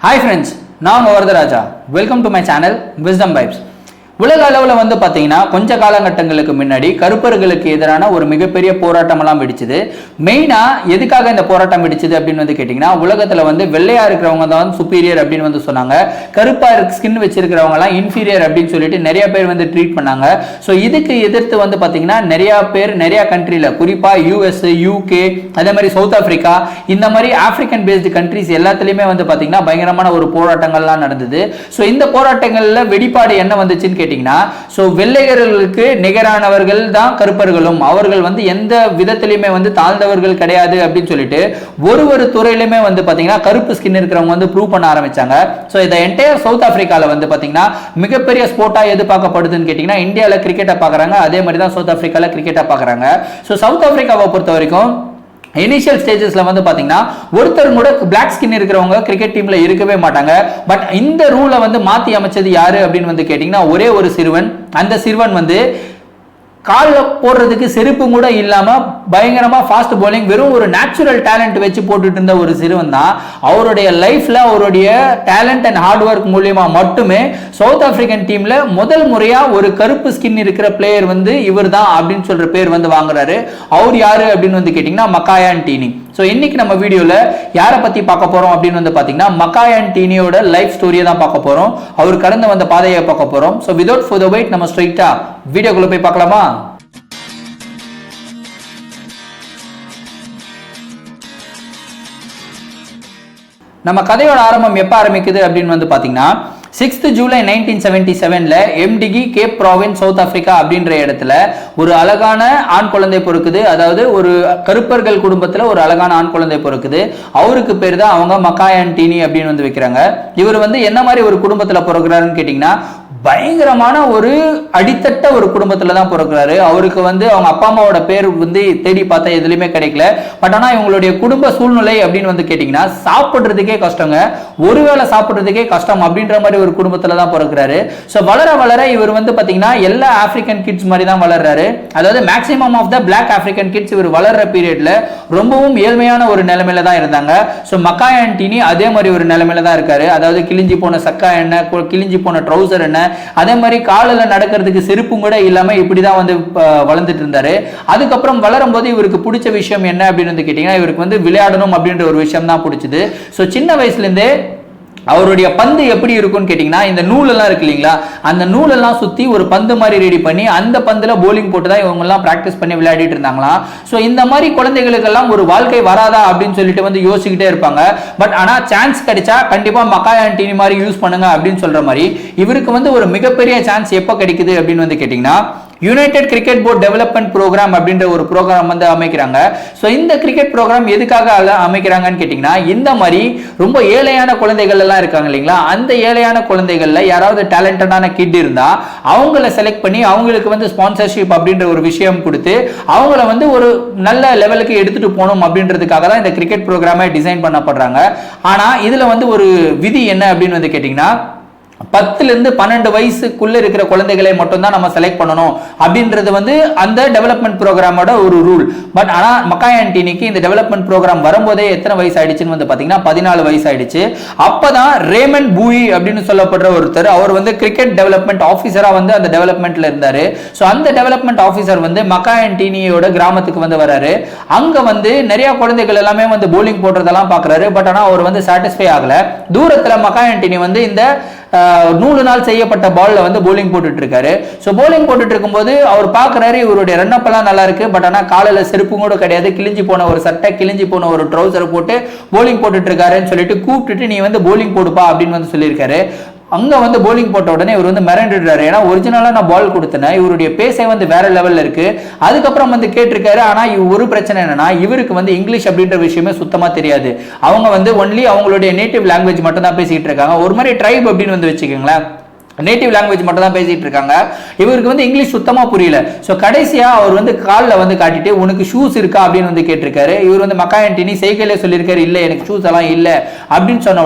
Hi friends, நான் Varadharaja. Welcome to my channel Wisdom Vibes. உலக அளவில் வந்து பார்த்தீங்கன்னா கொஞ்ச காலகட்டங்களுக்கு முன்னாடி கருப்பர்களுக்கு எதிரான ஒரு மிகப்பெரிய போராட்டமெல்லாம் வெடிச்சுது. மெயினாக எதுக்காக இந்த போராட்டம் வெடிச்சுது அப்படின்னு வந்து கேட்டிங்கன்னா, உலகத்தில் வந்து வெள்ளையா இருக்கிறவங்க தான் சுப்பீரியர் அப்படின்னு வந்து சொன்னாங்க, கருப்பாக ஸ்கின் வச்சிருக்கிறவங்கலாம் இன்ஃபீரியர் அப்படின்னு சொல்லிட்டு நிறைய பேர் வந்து ட்ரீட் பண்ணாங்க. ஸோ இதுக்கு எதிர்த்து வந்து பார்த்தீங்கன்னா நிறையா பேர் நிறையா கண்ட்ரியில், குறிப்பாக யூஎஸ், யூகே, அதே மாதிரி சவுத் ஆப்பிரிக்கா, இந்த மாதிரி ஆப்பிரிக்கன் பேஸ்டு கண்ட்ரிஸ் எல்லாத்துலேயுமே வந்து பார்த்தீங்கன்னா பயங்கரமான ஒரு போராட்டங்கள்லாம் நடந்தது. ஸோ இந்த போராட்டங்களில் வெடிப்பாடு என்ன வந்துச்சுன்னு வெள்ளையர்களுக்கு நிகரானவர்கள் தான் கருப்பர்களும், அவர்கள் வந்து எந்த விதத்திலுமே வந்து தாழ்ந்தவர்கள் கிடையாது அப்படின்னு சொல்லிட்டு ஒரு துறையிலுமே வந்து பாத்தீங்கன்னா கருப்பு ஸ்கின் இருக்கிறவங்க வந்து ப்ரூவ் பண்ண ஆரம்பிச்சாங்க. ஸோ இந்த என்டையர் சவுத் ஆப்பிரிக்கால வந்து பாத்தீங்கன்னா மிகப்பெரிய ஸ்போர்ட்டா எது பார்க்கப்படுதுன்னு கேட்டீங்கன்னா, இந்தியாவில் கிரிக்கெட்டை பார்க்குறாங்க, அதே மாதிரி தான் சவுத் ஆப்பிரிக்கால கிரிக்கெட்டை பார்க்குறாங்க. ஸோ சவுத் ஆப்பிரிக்காவை பொறுத்த வரைக்கும் இனிஷியல் ஸ்டேஜஸ்ல வந்து பாத்தீங்கன்னா ஒருத்தர் கூட பிளாக் ஸ்கின் இருக்கிறவங்க கிரிக்கெட் டீம்ல இருக்கவே மாட்டாங்க. பட் இந்த ரூலை வந்து மாத்தி அமைச்சது யாரு அப்படின்னு வந்து கேட்டீங்கன்னா, ஒரே ஒரு சிறுவன். அந்த சிறுவன் வந்து காலில் போடுறதுக்கு செருப்பு கூட இல்லாம பயங்கரமா ஃபாஸ்ட் பவுலிங், வெறும் ஒரு நேச்சுரல் டேலண்ட் வச்சு போட்டுட்டு இருந்த ஒரு சிறுவன் தான். அவருடைய லைஃப்ல அவருடைய டேலண்ட் அண்ட் ஹார்ட் ஒர்க் மூலியமா மட்டுமே சவுத் ஆப்பிரிக்கன் டீம்ல முதல் முறையா ஒரு கருப்பு ஸ்கின் இருக்கிற பிளேயர் வந்து இவர் தான் அப்படின்னு சொல்ற பேர் வந்து வாங்குறாரு. அவர் யாரு அப்படின்னு வந்து கேட்டீங்கன்னா, மக்காயா ன்டீனி. ஸோ இன்னைக்கு நம்ம வீடியோல யாரை பத்தி பார்க்க போறோம் அப்படின்னு வந்து பாத்தீங்கன்னா, மக்காயா ன்டீனியோட லைஃப் ஸ்டோரியை தான் பார்க்க போறோம், அவர் கடந்து வந்த பாதையை பார்க்க போறோம். ஸோ வித்வுட் ஃபர்தர் வெயிட் நம்ம ஸ்ட்ரைட்டா வீடியோக்குள்ள போய் பார்க்கலாமா? நம்ம கதையோட ஆரம்பம் எப்ப ஆரம்பிக்குது அப்படின்னு வந்து பாத்தீங்கன்னா, 6th July 1977ல Mdingi Cape Province South Africa அப்படின்ற இடத்துல ஒரு அழகான ஆண் குழந்தை பிறக்குது. அதாவது ஒரு கருப்பர்கள் குடும்பத்துல ஒரு அழகான ஆண் குழந்தை பிறக்குது. அவருக்கு பேர் தான் அவங்க மக்காயா ன்டீனி அப்படின்னு வந்து வைக்கிறாங்க. இவர் வந்து என்ன மாதிரி ஒரு குடும்பத்துல பிறகுறாருன்னு கேட்டீங்கன்னா, பயங்கரமான ஒரு அடித்தட்ட ஒரு குடும்பத்துல தான் பிறக்கிறாரு. அவருக்கு வந்து அவங்க அப்பா அம்மாவோட பேர் வந்து தேடி பார்த்தா எதுலையுமே கிடைக்கல. பட் ஆனா இவங்களுடைய குடும்ப சூழ்நிலை அப்படின்னு வந்து கேட்டீங்கன்னா, சாப்பிடுறதுக்கே கஷ்டங்க, ஒருவேளை சாப்பிடுறதுக்கே கஷ்டம் அப்படின்ற மாதிரி ஒரு குடும்பத்துல தான் பிறக்கிறாரு. ஸோ வளர வளர இவர் வந்து பாத்தீங்கன்னா எல்லா ஆப்பிரிக்கன் கிட்ஸ் மாதிரி தான் வளர்றாரு. அதாவது maximum of the black African kids இவர் வளர்ற பீரியட்ல ரொம்பவும் ஏழ்மையான ஒரு நிலைமையில தான் இருந்தாங்க. ஸோ மக்காயா ன்டீனி அதே மாதிரி ஒரு நிலைமையில தான் இருக்காரு. அதாவது கிழிஞ்சி போன சக்கா என்ன, கிழிஞ்சி போன ட்ரௌசர் என்ன, அதே மாதிரி காலில் நடக்கிறதுக்கு செருப்பும் கூட இல்லாம இப்படிதான் வந்து வளர்ந்துட்டு இருந்தாரு. அதுக்கப்புறம் வளரும் போது இவருக்கு பிடிச்ச விஷயம் என்ன அப்படின்னு வந்து கேட்டீங்கன்னா, இவருக்கு வந்து விளையாடணும் அப்படின்ற ஒரு விஷயம் தான் பிடிச்சது. ஸோ சின்ன வயசுல இருந்தே அவருடைய பந்து எப்படி இருக்கும்னு கேட்டீங்கன்னா, இந்த நூலெல்லாம் இருக்கு இல்லைங்களா, அந்த நூலெல்லாம் சுத்தி ஒரு பந்து மாதிரி ரெடி பண்ணி அந்த பந்துல போலிங் போட்டு தான் இவங்க எல்லாம் பிராக்டிஸ் பண்ணி விளையாடிட்டு இருந்தாங்களாம். ஸோ இந்த மாதிரி குழந்தைகளுக்கெல்லாம் ஒரு வாழ்க்கை வராதா அப்படின்னு சொல்லிட்டு வந்து யோசிச்சுக்கிட்டே இருப்பாங்க. பட் ஆனா சான்ஸ் கிடைச்சா கண்டிப்பா மக்காயா ன்டீனி மாதிரி யூஸ் பண்ணுங்க அப்படின்னு சொல்ற மாதிரி இவருக்கு வந்து ஒரு மிகப்பெரிய சான்ஸ் எப்போ கிடைக்குது அப்படின்னு வந்து கேட்டீங்கன்னா, United Cricket Board development programme அப்படின்ற ஒரு ப்ரோக்ராம் வந்து அமைக்கிறாங்க. ஸோ இந்த கிரிக்கெட் ப்ரோக்ராம் எதுக்காக அமைக்கிறாங்கன்னு கேட்டிங்கன்னா, இந்த மாதிரி ரொம்ப ஏழையான குழந்தைகள் எல்லாம் இருக்காங்க இல்லைங்களா, அந்த ஏழையான குழந்தைகள்ல யாராவது டேலண்டடான கிட் இருந்தா அவங்கள செலக்ட் பண்ணி அவங்களுக்கு வந்து ஸ்பான்சர்ஷிப் அப்படின்ற ஒரு விஷயம் கொடுத்து அவங்கள வந்து ஒரு நல்ல லெவலுக்கு எடுத்துட்டு போகணும் அப்படின்றதுக்காக தான் இந்த கிரிக்கெட் ப்ரோக்ராமை டிசைன் பண்ணப்படுறாங்க. ஆனா இதுல வந்து ஒரு விதி என்ன அப்படின்னு வந்து கேட்டிங்கன்னா, 10 to 12 வயசுக்குள்ள இருக்கிற குழந்தைகளை மட்டும் தான் நம்ம செலக்ட் பண்ணணும் அப்படின்றது வந்து அந்த டெவலப்மெண்ட் ப்ரோக்ராமோட ஒரு ரூல். பட் ஆனா மக்காயா ன்டீனிக்கு இந்த டெவலப்மெண்ட் ப்ரோக்ராம் வரும்போதே எத்தனை வயசு ஆயிடுச்சுன்னு வந்து பாத்தீங்கன்னா 14 வயசு ஆயிடுச்சு. அப்பதான் ரேமண்ட் பூயி அப்படின்னு சொல்லப்படுற ஒருத்தர், அவர் வந்து கிரிக்கெட் டெவலப்மெண்ட் ஆஃபீஸரா வந்து அந்த டெவலப்மெண்ட்ல இருந்தாரு. ஸோ அந்த டெவலப்மெண்ட் ஆஃபீஸர் வந்து மக்காயா ன்டீனியோட கிராமத்துக்கு வந்து வராரு. அங்க வந்து நிறைய குழந்தைகள் எல்லாமே வந்து போலிங் போடுறதெல்லாம் பாக்குறாரு. பட் ஆனா அவர் வந்து சாட்டிஸ்ஃபை ஆகல. தூரத்துல மக்காயா ன்டீனி வந்து இந்த நூறு நாள் செய்யப்பட்ட பால்ல வந்து போலிங் போட்டுட்டு இருக்காரு. ஸோ போலிங் போட்டுட்டு இருக்கும்போது அவர் பாக்குறாரு, இவருடைய ரன்னப் எல்லாம் நல்லா இருக்கு. பட் ஆனா காலையில செருப்பு கூட கிடையாது, கிழிஞ்சி போன ஒரு சட்டை, கிழிஞ்சி போன ஒரு ட்ரௌசரை போட்டு போலிங் போட்டுட்டு இருக்காருன்னு சொல்லிட்டு கூப்பிட்டுட்டு நீ வந்து போலிங் போடுப்பா அப்படின்னு வந்து சொல்லியிருக்காரு. அங்க வந்து போலிங் போட்ட உடனே இவர் வந்து மிரண்டுறாரு. ஏன்னா ஒரிஜினலா நான் பால் கொடுத்தேன், இவருடைய பேசே வந்து வேற லெவல்ல இருக்கு. அதுக்கப்புறம் வந்து கேட்டிருக்காரு. ஆனா ஒரு பிரச்சனை என்னன்னா, இவருக்கு வந்து இங்கிலீஷ் அப்படின்ற விஷயமே சுத்தமா தெரியாது. அவங்க வந்து ஒன்லி அவங்களுடைய நேட்டிவ் லாங்குவேஜ் மட்டும் தான் பேசிட்டு இருக்காங்க. ஒரு மாதிரி ட்ரைப் அப்படின்னு வந்து வச்சுக்கோங்களேன். நேட்டிவ் லாங்குவேஜ் மட்டும் தான் பேசிட்டு இருக்காங்க. இவருக்கு வந்து இங்கிலீஷ் சுத்தமா புரியல. ஸோ கடைசியா அவர் வந்து காலில் வந்து காட்டிட்டு உனக்கு ஷூஸ் இருக்கா அப்படின்னு வந்து கேட்டிருக்காரு. இவர் வந்து மக்காயா ஆண்டனி செய்கையிலே சொல்லியிருக்காரு இல்லை எனக்கு ஷூஸ் எல்லாம் இல்லை அப்படின்னு சொன்ன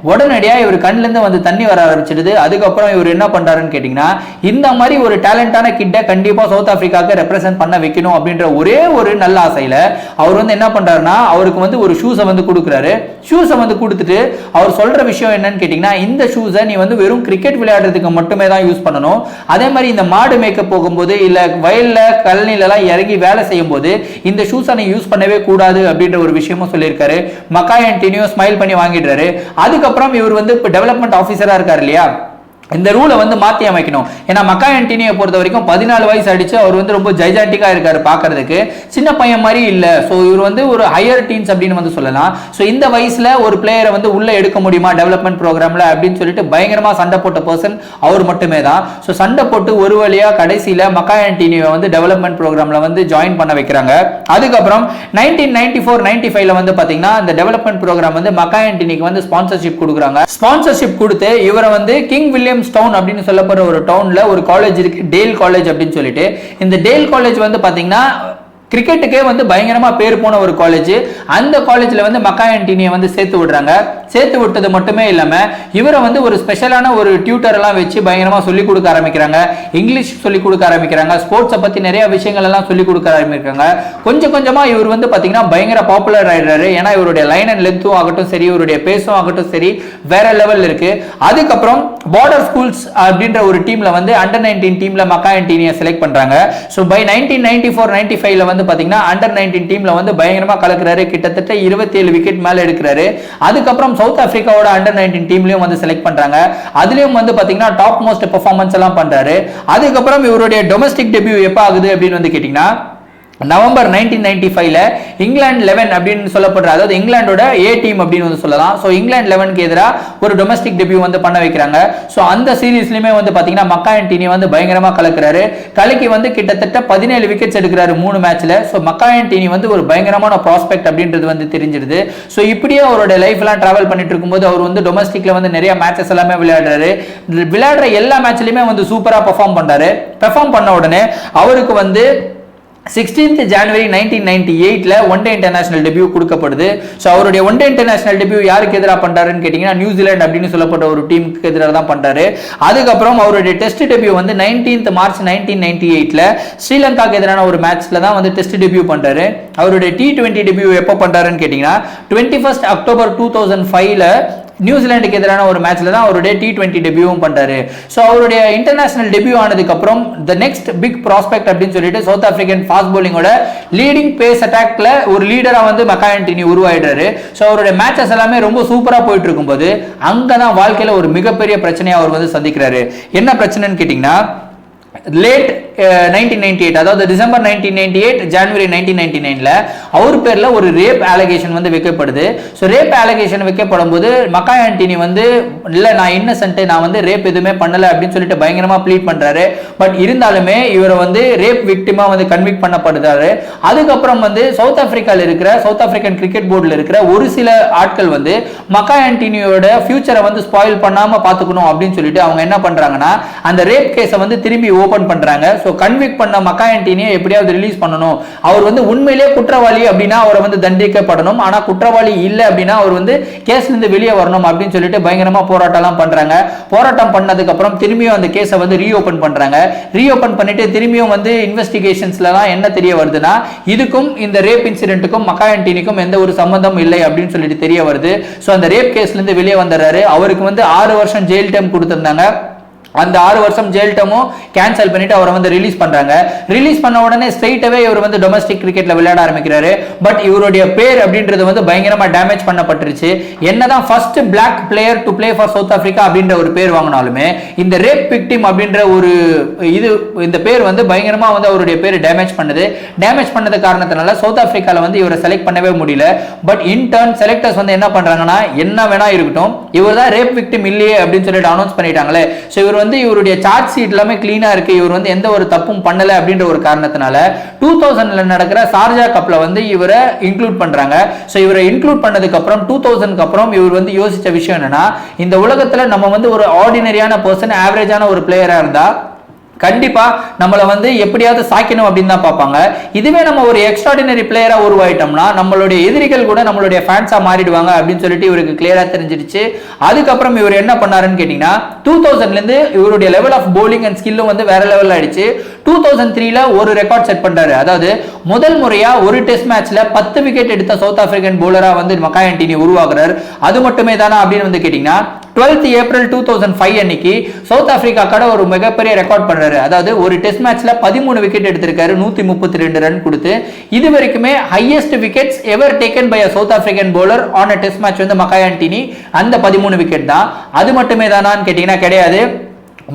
உடனடியாக இவர் கண்ணிலேருந்து வந்து தண்ணி வர ஆரம்பிச்சிடுது. அதுக்கப்புறம் இவர் என்ன பண்றாருன்னு கேட்டீங்கன்னா இந்த மாதிரி ஒரு டேலண்டான கிட்ட கண்டிப்பா சவுத் ஆப்பிரிக்காவுக்கு ரெப்ரசென்ட் பண்ண வைக்கணும் அப்படின்ற ஒரே ஒரு நல்ல ஆசையில அவர் வந்து என்ன பண்றாருன்னா அவருக்கு வந்து ஒரு ஷூஸை வந்து கொடுக்குறாரு. ஷூஸை வந்து கொடுத்துட்டு அவர் சொல்ற விஷயம் என்னன்னு கேட்டீங்கன்னா இந்த ஷூஸை நீ வந்து வெறும் கிரிக்கெட் விளையாடுறதுக்கு மட்டுமே தான் யூஸ் பண்ணணும். அதே மாதிரி இந்த மாடு மேய்க்க போகும்போது இல்ல வயல்ல கழனில எல்லாம் இறங்கி வேலை செய்யும் போது இந்த ஷூஸை நீ யூஸ் பண்ணவே கூடாது அப்படின்ற ஒரு விஷயமும் சொல்லியிருக்காரு. மக்காயா ஆண்டனியும் ஸ்மைல் பண்ணி வாங்கிடுறாரு. அதுக்கப்புறம் இவர் வந்து இப்போ டெவலப்மெண்ட் ஆஃபீஸரா இருக்காரு இல்லையா, இந்த ரூலை வந்து மாற்றி அமைக்கணும். ஏன்னா மக்காயா ஆண்டனியை பொறுத்த வரைக்கும் 14 வயசு அடிச்சு அவர் வந்து ரொம்ப ஜைஜாண்டிக்கா இருக்காரு, பார்க்கறதுக்கு சின்ன பையன் மாதிரி இல்லை. ஸோ இவர் வந்து ஒரு ஹையர் டீன்ஸ் அப்படின்னு வந்து சொல்லலாம். ஸோ இந்த வயசுல ஒரு பிளேயரை வந்து உள்ள எடுக்க முடியுமா டெவலப்மெண்ட் ப்ரோக்ராம்ல அப்படின்னு சொல்லிட்டு பயங்கரமா சண்டை போட்ட பர்சன் அவர் மட்டுமே தான். ஸோ சண்டை போட்டு ஒரு வழியா கடைசியில மக்காயா ஆண்டனியை வந்து டெவலப்மெண்ட் ப்ரோக்ராம்ல வந்து ஜாயின் பண்ண வைக்கிறாங்க. அதுக்கப்புறம் 1994-95 வந்து பாத்தீங்கன்னா இந்த டெவலப்மெண்ட் ப்ரோக்ராம் வந்து மக்காயா ஆண்டனிக்கு வந்து ஸ்பான்சர்ஷிப் கொடுக்குறாங்க. ஸ்பான்சர்ஷிப் கொடுத்து இவரை வந்து கிங் வில்லியம் டவுன் அப்படின்னு சொல்லப்படுற ஒரு டவுன்ல ஒரு காலேஜ் இருக்கு, டேல் காலேஜ் அப்படின்னு சொல்லிட்டு. இந்த டேல் காலேஜ் வந்து பாத்தீங்கன்னா கிரிக்கெட்டுக்கே வந்து பயங்கரமா பேர் போன ஒரு காலேஜ். அந்த காலேஜ்ல வந்து மக்காயா ஆண்டனியை வந்து சேர்த்து விடுறாங்க. சேர்த்து விட்டது மட்டுமே இல்லாம இவரை வந்து ஒரு ஸ்பெஷலான ஒரு டியூட்டர் எல்லாம் வச்சு பயங்கரமா சொல்லி கொடுக்க ஆரம்பிக்கிறாங்க. இங்கிலீஷ் சொல்லி கொடுக்க ஆரம்பிக்கிறாங்க. ஸ்போர்ட்ஸை பத்தி நிறைய விஷயங்கள் எல்லாம் சொல்லி கொடுக்க ஆரம்பிக்கிறாங்க. கொஞ்சம் கொஞ்சமா இவர் வந்து பாத்தீங்கன்னா பயங்கர பாப்புலர் ஆயிடுறாரு. ஏன்னா இவருடைய லைன் அண்ட் லென்த்தும் ஆகட்டும் சரி, இவருடைய பேசும் ஆகட்டும் சரி, வேற லெவல் இருக்கு. அதுக்கப்புறம் பார்டர் ஸ்கூல்ஸ் அப்படின்ற ஒரு டீம்ல வந்து அண்டர் 19 டீம்ல மக்காயா ஆண்டனியை செலக்ட் பண்றாங்க. ஸோ பை 1994-95 வந்து பாத்தீங்கன்னா அண்டர் 19 டீம்ல வந்து பயங்கரமா கலக்குறாரு. கிட்டத்தட்ட 27 விக்கெட் மேல எடுக்கிறாரு. அதுக்கப்புறம் சவுத் ஆப்பிரிக்காவோட அண்டர் 19 டீம்லயும் வந்து செலக்ட் பண்றாங்க. அதுலயும் வந்து பாத்தீங்கன்னா டாப் மோஸ்ட் பெர்ஃபார்மன்ஸ் எல்லாம் பண்றாரு. அதுக்கப்புறம் இவருடைய டொமஸ்டிக் டெபியூ எப்ப ஆகுது அப்படின்னு வந்து கேட்டீங்கன்னா நவம்பர் 1995 இங்கிலாந்து 11 அப்படின்னு சொல்லப்படுற, அதாவது இங்கிலாண்டோட ஏ டீம் அப்படின்னு வந்து சொல்லலாம். ஸோ இங்கிலாந்து 11க்கு எதிராக ஒரு டொமஸ்டிக் டெபியூ வந்து பண்ண வைக்கிறாங்க. ஸோ அந்த சீரீஸ்லயுமே வந்து பாத்தீங்கன்னா மக்காயா ஆண்டனி வந்து பயங்கரமா கலக்குறாரு. கலக்கி வந்து கிட்டத்தட்ட 17 விக்கெட்ஸ் எடுக்கிறாரு 3 மேட்ச்ல. ஸோ மக்காயா ஆண்டனி வந்து ஒரு பயங்கரமான ப்ராஸ்பெக்ட் அப்படின்றது வந்து தெரிஞ்சிருது. ஸோ இப்படியே அவரோட லைஃப் எல்லாம் டிராவல் பண்ணிட்டு இருக்கும்போது அவர் வந்து டொமஸ்டிக்ல வந்து நிறைய மேட்சஸ் எல்லாமே விளையாடுறாரு. விளையாடுற எல்லா மேட்ச்லயுமே வந்து சூப்பரா பெர்ஃபார்ம் பண்றாரு. பெர்ஃபார்ம் பண்ண உடனே அவருக்கு வந்து 16th January 1998 one day international debut கொடுக்கப்படுது. ஸோ அவருடைய ஒன் டே இன்டர்நேஷனல் டெபியூ யாருக்கு எதிராக பண்றாருன்னு கேட்டீங்கன்னா நியூசிலாந்து அப்படின்னு சொல்லப்பட்ட ஒரு டீமுக்கு எதிராக தான் பண்றாரு. அதுக்கப்புறம் அவருடைய டெஸ்ட் டெபியூ வந்து 19th March 1998 ஸ்ரீலங்காக்கு எதிரான ஒரு மேட்ச்ல தான் வந்து டெஸ்ட் டெபியூ பண்றாரு. அவருடைய T20 டெபியூ எப்போ பண்றாருன்னு கேட்டீங்கன்னா 21st October 2005 நியூசிலாந்துக்கு எதிரான ஒரு மேட்ச்ல தான் அவருடைய T20 டெபியூவும் பண்றாரு. ஸோ அவருடைய இன்டர்நேஷனல் டெபியூ ஆனதுக்கு அப்புறம் த நெக்ஸ்ட் பிக் ப்ராஸ்பெக்ட் அப்படின்னு சொல்லிட்டு சவுத் ஆப்பிரிக்கன் ஃபாஸ்ட் பவுலிங்கோட லீடிங் பேஸ் அட்டாக்ல ஒரு லீடரா வந்து மக்காயா ஆண்டனி உருவாயிடுறாரு. ஸோ அவருடைய மேட்சஸ் எல்லாமே ரொம்ப சூப்பரா போயிட்டு இருக்கும்போது அங்கதான் வாழ்க்கையில ஒரு மிகப்பெரிய பிரச்சனையை அவர் வந்து சந்திக்கிறாரு. என்ன பிரச்சனைன்னு கேட்டீங்கன்னா லேட் 1998, அதாவது டிசம்பர் 1998 ஜனவரி 1999 அவர் பேர்ல ஒரு ரேப் அலிகேஷன் வந்து வைக்கப்படுது. ஸோ ரேப் அலிகேஷன் வைக்கப்படும் போது மக்காயா ஆண்டனி வந்து இல்ல நான் இன்னசென்ட், நான் வந்து ரேப் எதுவுமே பண்ணல அப்படின்னு சொல்லிட்டு பயங்கரமா ப்ளீட் பண்றாரு. பட் இருந்தாலுமே இவரை வந்து ரேப் விக்டிமா வந்து கன்விக்ட் பண்ணப்படுறாரு. அதுக்கப்புறம் வந்து சவுத் ஆப்பிரிக்கால இருக்கிற சவுத் ஆப்பிரிக்கன் கிரிக்கெட் போர்டில் இருக்கிற ஒரு சில ஆட்கள் வந்து மக்காயா ஆண்டனியோட ஃபியூச்சரை வந்து ஸ்பாயில் பண்ணாம பாத்துக்கணும் அப்படின்னு சொல்லிட்டு அவங்க என்ன பண்றாங்கன்னா அந்த ரேப் கேஸை வந்து திரும்பி ஓபன் பண்றாங்க. சோ கன்விக்ட் பண்ண மக்காயா ஆண்டனியை எப்படியாவது ரிலீஸ் பண்ணணும். அவர் வந்து உண்மையிலேயே குற்றவாளி அப்படின்னா அவரை வந்து தண்டிக்கப்படணும். ஆனா குற்றவாளி இல்ல அப்படின்னா அவர் வந்து கேஸ்ல இருந்து வெளியே வரணும் அப்படின்னு சொல்லிட்டு பயங்கரமா போராட்டம் எல்லாம் பண்றாங்க. போராட்டம் பண்ணதுக்கு அப்புறம் திரும்பியும் அந்த கேஸை வந்து ரீஓபன் பண்றாங்க. ரீஓபன் பண்ணிட்டு திரும்பியும் வந்து இன்வெஸ்டிகேஷன்ஸ்ல தான் என்ன தெரிய வருதுன்னா இதுக்கும் இந்த ரேப் இன்சிடென்ட்டுக்கும் மக்காயா ஆண்டனிக்கும் எந்த ஒரு சம்பந்தம் இல்லை அப்படின்னு சொல்லிட்டு தெரிய வருது. சோ அந்த ரேப் கேஸ்ல இருந்து வெளியே வந்துடுறாரு. அவருக்கு வந்து 6 வருஷம் ஜெயில் டைம் கொடுத்திருந்தாங்க. அந்த 6 வருஷம் ஜெயில் டேர்மும் கேன்சல் பண்ணிட்டு அவரை வந்து ரிலீஸ் பண்றாங்க. ரிலீஸ் பண்ண உடனே ஸ்ட்ரைட்டாவே இவர் வந்து டொமஸ்டிக் கிரிக்கெட்ல விளையாட ஆரம்பிக்கிறாரு. பட் இவருடைய பேர் அப்படின்றது வந்து பயங்கரமா டேமேஜ் பண்ணப்பட்டுருச்சு. என்னதான் first black player to play for South Africa அப்படின்ற ஒரு பேர் வாங்கினாலுமே இந்த ரேப் விக்டிம் அப்படின்ற ஒரு இந்த பேர் வந்து பயங்கரமா வந்து அவருடைய பேர் டேமேஜ் பண்ணுது. டேமேஜ் பண்ணது காரணத்தினால சவுத் ஆப்பிரிக்கால வந்து இவரை செலக்ட் பண்ணவே முடியல. பட் இன் டர்ன் செலக்டர்ஸ் வந்து என்ன பண்றாங்கன்னா என்ன வேணா இருக்கட்டும், இவர் தான் ரேப் விக்டிம் இல்லையே அப்படின்னு சொல்லிட்டு அனௌன்ஸ் பண்ணிட்டாங்களே. ஸோ இவர் வந்து இவருடைய சார்ஜ் ஷீட் எல்லாமே கிளீனா இருக்கு, இவர் வந்து எந்த ஒரு தப்பும் பண்ணல அப்படின்ற ஒரு காரணத்தினால 2000ல நடக்கிற சார்ஜா கப்ல வந்து இவரை இன்க்ளூட் பண்றாங்க. சோ இவரை இன்க்ளூட் பண்ணதுக்கு அப்புறம் 2000க்கு அப்புறம் இவர் வந்து யோசிச்ச விஷயம் என்னன்னா, இந்த உலகத்துல நம்ம வந்து ஒரு ஆர்டினரியான பர்சன், ஆவரேஜான ஒரு பிளேயரா இருந்தா கண்டிப்பா நம்மள வந்து எப்படியாவது சாய்க்கணும் அப்படின்னு தான் பார்ப்பாங்க. இதுவே நம்ம ஒரு எக்ஸ்ட்ராடினரி பிளேயரா உருவாயிட்டோம்னா நம்மளுடைய எதிரிகள் கூட நம்மளுடைய ஃபேன்ஸா மாறிடுவாங்க அப்படின்னு சொல்லிட்டு இவருக்கு கிளியரா தெரிஞ்சிருச்சு. அதுக்கப்புறம் இவர் என்ன பண்ணாருன்னு கேட்டீங்கன்னா 2000ல இருந்து இவருடைய லெவல் ஆஃப் போலிங் அண்ட் ஸ்கில்லும் வந்து வேற லெவல்ல ஆயிடுச்சு. 2003ல ஒரு ரெக்கார்ட் செட் பண்றாரு. அதாவது முதல் முறையா ஒரு டெஸ்ட் மேட்ச்ல 10 விக்கெட் எடுத்த சவுத் ஆப்பிரிக்கன் போலரா வந்து மக்காயா ஆண்டனி உருவாக்குறாரு. அது மட்டுமே தானா அப்படின்னு வந்து கேட்டீங்கன்னா 12th ஏப்ரல் 2005 அன்னைக்கு சவுத் ஆப்பிரிக்காவோட ஒரு மிகப்பெரிய ரெக்கார்ட் பண்றாரு. அதாவது ஒரு டெஸ்ட் மேட்ச்ல 13 விக்கெட் எடுத்திருக்காரு, 132 ரன் கொடுத்து. இது வரைக்குமே highest wickets ever taken by South African bowler on a test match வந்து மக்காயா ஆண்டனி. அந்த 13 விக்கெட் தான். அது மட்டுமே தானான்னு கேட்டீங்கன்னா கிடையாது.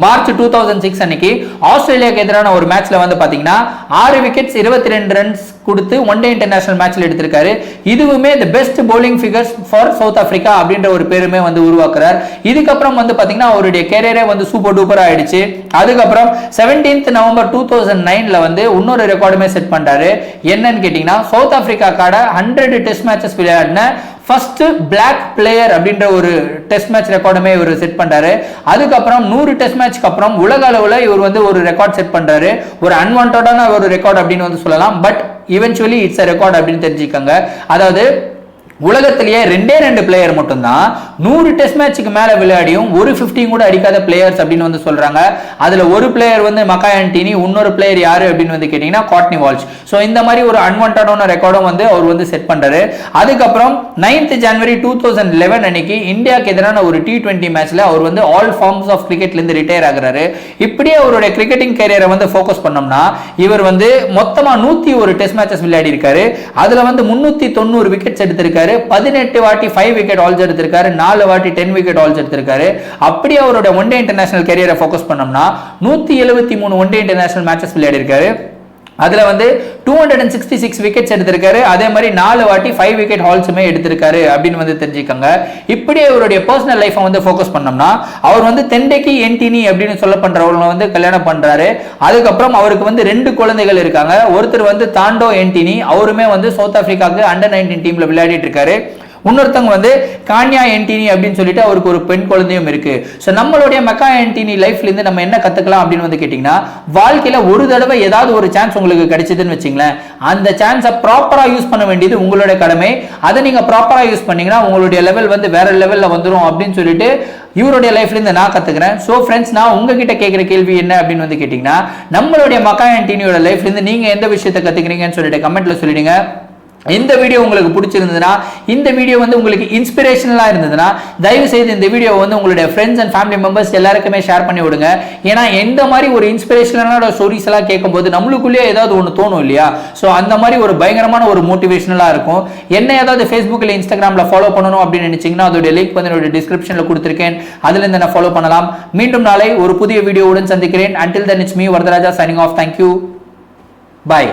மார்ச் 2006 அன்னைக்கு ஆஸ்திரேலியாக்கு எதிரான ஒரு மேட்ச்ல வந்து பாத்தீங்கன்னா 6 விக்கெட்ஸ் 22 ரன்ஸ் கொடுத்து ஒன் டே இன்டர்நேஷனல் மேட்ச்ல எடுத்திருக்காரு. இதுவுமே the best bowling figures for South Africa அப்படின்ற ஒரு பேருமே வந்து உருவாக்குறார். இதுக்கப்புறம் வந்து பாத்தீங்கன்னா அவருடைய கேரியரே வந்து சூப்பர் டூப்பர் ஆயிடுச்சு. அதுக்கப்புறம் 17th நவம்பர் 2009ல வந்து இன்னொரு ரெக்கார்டுமே செட் பண்றாரு. என்னன்னு கேட்டீங்கன்னா சவுத் ஆப்பிரிக்காவோட 100 டெஸ்ட் மேட்சஸ் விளையாடின ஃபர்ஸ்ட் பிளாக் பிளேயர் அப்படின்ற ஒரு டெஸ்ட் மேட்ச் ரெக்கார்டுமே இவர் செட் பண்றாரு. அதுக்கப்புறம் 100 டெஸ்ட் மேட்ச்க்கு அப்புறம் உலக அளவுல இவர் வந்து ஒரு ரெக்கார்ட் செட் பண்றாரு. ஒரு அன்வான்டான ஒரு ரெக்கார்ட் அப்படின்னு வந்து சொல்லலாம். But eventually it's a record அப்படின்னு தெரிஞ்சுக்கங்க. அதாவது உலகத்திலேயே 2 பிளேயர் மட்டும் தான் 100 டெஸ்ட் மேட்சுக்கு மேல விளையாடியும் ஒரு 50 கூட அடிக்காத பிளேயர்ஸ் அப்படின்னு வந்து சொல்றாங்க. அதுல ஒரு பிளேயர் வந்து மக்காயா ஆண்டனி, இன்னொரு பிளேயர் யாரு அப்படின்னு வந்து கேட்டீங்கன்னா காட்னி வால்ஷ். சோ இந்த மாதிரி ஒரு அன்வான்டான ரெக்கார்டும் வந்து அவர் வந்து செட் பண்றாரு. அதுக்கப்புறம் 9th ஜனவரி 2011 அன்னைக்கு இந்தியாவுக்கு எதிரான ஒரு T20 மேட்ச்ல அவர் வந்து ஆல் ஃபார்ம்ஸ் ஆஃப் கிரிக்கெட்ல இருந்து ரிட்டையர் ஆகுறாரு. இப்படியே அவருடைய கிரிக்கெட்டிங் கேரியரை வந்து ஃபோக்கஸ் பண்ணோம்னா இவர் வந்து மொத்தமா 101 டெஸ்ட் மேட்சஸ் விளையாடி இருக்காரு. அதுல வந்து 390 விக்கெட்ஸ் எடுத்திருக்காரு. 18 வாட்டி 5 விக்கெட் ஆல்ஸ் எடுத்திருக்காரு, 4 வாட்டி 10 விக்கெட் ஆல்ஸ் எடுத்திருக்காரு. அப்படியே அவரோட ஒன் டே இன்டர்நேஷனல் கேரியரை ஃபோக்கஸ் பண்ணோம்னா 173 ஒன் டே இன்டர்நேஷனல் மேட்சஸ் விளையாடி இருக்காரு. அதுல வந்து 266 விக்கெட்ஸ் எடுத்திருக்காரு. அதே மாதிரி 4 வாட்டி 5 விக்கெட் ஹால்ஸுமே எடுத்திருக்காரு அப்படின்னு வந்து தெரிஞ்சுக்கங்க. இப்படியே அவருடைய பர்சனல் லைஃபை வந்து ஃபோக்கஸ் பண்ணோம்னா அவர் வந்து தெண்டேக்கி என்டினி அப்படின்னு சொல்லப்படுறவங்களை வந்து கல்யாணம் பண்றாரு. அதுக்கப்புறம் அவருக்கு வந்து 2 குழந்தைகள் இருக்காங்க. ஒருத்தர் வந்து தாண்டோ என்டினி, அவருமே வந்து சவுத் ஆப்பிரிக்காவுக்கு அண்டர் 19 டீம்ல விளையாடிட்டு இருக்காரு. இன்னொருத்தவங்க வந்து கான்யா என்டினி அப்படின்னு சொல்லிட்டு அவருக்கு ஒரு பெண் குழந்தையும் இருக்கு. ஸோ நம்மளுடைய மக்காயா ஆண்டனி லைஃப்ல இருந்து நம்ம என்ன கத்துக்கலாம் அப்படின்னு வந்து கேட்டீங்கன்னா, வாழ்க்கையில ஒரு தடவை ஏதாவது ஒரு சான்ஸ் உங்களுக்கு கிடைச்சதுன்னு வச்சுங்களேன், அந்த சான்ஸை ப்ராப்பரா யூஸ் பண்ண வேண்டியது உங்களுடைய கடமை. அதை நீங்க ப்ராப்பரா யூஸ் பண்ணீங்கன்னா உங்களுடைய லெவல் வந்து வேற லெவல்ல வந்துடும் அப்படின்னு சொல்லிட்டு இவருடைய லைஃப்ல இருந்து நான் கத்துக்கிறேன். சோ ஃப்ரெண்ட்ஸ், நான் உங்ககிட்ட கேட்கிற கேள்வி என்ன அப்படின்னு வந்து கேட்டீங்கன்னா, நம்மளுடைய மக்காயா ஆண்டனியோட லைஃப்ல இருந்து நீங்க எந்த விஷயத்தை கத்துக்கிறீங்கன்னு சொல்லிட்டு கமெண்ட்ல சொல்லிடுங்க. இந்த வீடியோ உங்களுக்கு பிடிச்சிருந்ததுன்னா, இந்த வீடியோ வந்து உங்களுக்கு இன்ஸ்பிரேஷனலா இருந்ததுன்னா தயவு செய்து இந்த வீடியோ வந்து உங்களுடைய ஃப்ரெண்ட்ஸ் அண்ட் ஃபேமிலி மெம்பர்ஸ் எல்லாருக்குமே ஷேர் பண்ணி விடுங்க. ஏன்னா இந்த மாதிரி ஒரு இன்ஸ்பிரேஷனலான ஸ்டோரிஸ் எல்லாம் கேட்கும்போது நம்மளுக்குள்ளேயே ஏதாவது ஒன்று தோணும் இல்லையா? ஸோ அந்த மாதிரி ஒரு பயங்கரமான ஒரு மோட்டிவேஷனலா இருக்கும். என்ன ஏதாவது ஃபேஸ்புக்கில் இன்ஸ்டாகிராமில் ஃபாலோ பண்ணணும் அப்படின்னு நினைச்சீங்கன்னா அதோட லிங்க் வந்து என்னோட டிஸ்கிரிப்ஷனில் கொடுத்துருக்கேன். அதுல இருந்து நான் ஃபாலோ பண்ணலாம். மீண்டும் நாளை ஒரு புதிய வீடியோவுடன் சந்திக்கிறேன். Until then, it's me, Varadharaja, signing off. Thank you. Bye.